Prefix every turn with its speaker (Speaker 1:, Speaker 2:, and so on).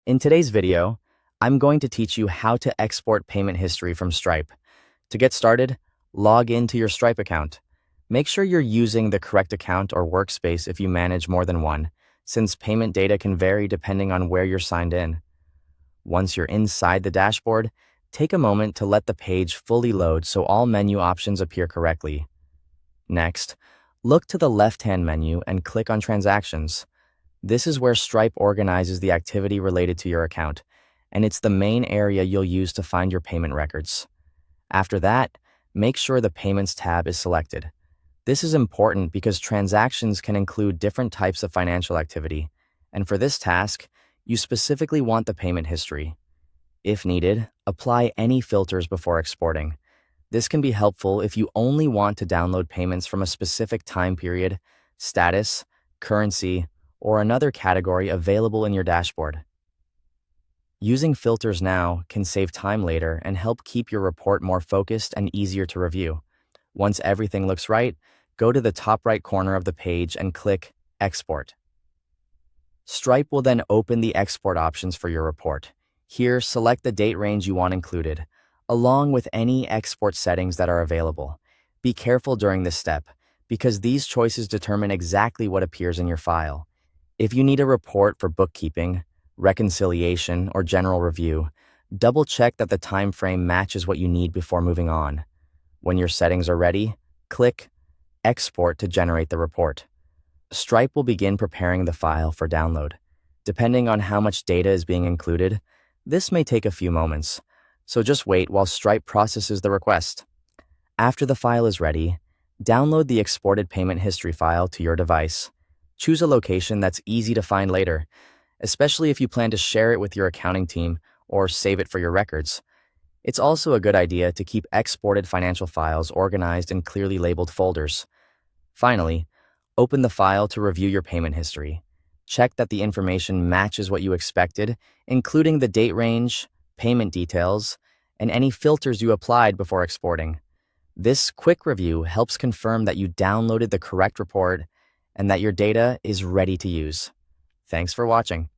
Speaker 1: In today's video, I'm going to teach you how to export payment history from Stripe. To get started, log into your Stripe account. Make sure you're using the correct account or workspace if you manage more than one, since payment data can vary depending on where you're signed in. Once you're inside the dashboard, take a moment to let the page fully load so all menu options appear correctly. Next, look to the left-hand menu and click on Transactions. This is where Stripe organizes the activity related to your account, and it's the main area you'll use to find your payment records. After that, make sure the Payments tab is selected. This is important because transactions can include different types of financial activity, and for this task, you specifically want the payment history. If needed, apply any filters before exporting. This can be helpful if you only want to download payments from a specific time period, status, currency, or another category available in your dashboard. Using filters now can save time later and help keep your report more focused and easier to review. Once everything looks right, go to the top right corner of the page and click Export. Stripe will then open the export options for your report. Here, select the date range you want included, along with any export settings that are available. Be careful during this step, because these choices determine exactly what appears in your file. If you need a report for bookkeeping, reconciliation, or general review, double-check that the time frame matches what you need before moving on. When your settings are ready, click Export to generate the report. Stripe will begin preparing the file for download. Depending on how much data is being included, this may take a few moments, so just wait while Stripe processes the request. After the file is ready, download the exported payment history file to your device. Choose a location that's easy to find later, especially if you plan to share it with your accounting team or save it for your records. It's also a good idea to keep exported financial files organized in clearly labeled folders. Finally, open the file to review your payment history. Check that the information matches what you expected, including the date range, payment details, and any filters you applied before exporting. This quick review helps confirm that you downloaded the correct report and that your data is ready to use. Thanks for watching.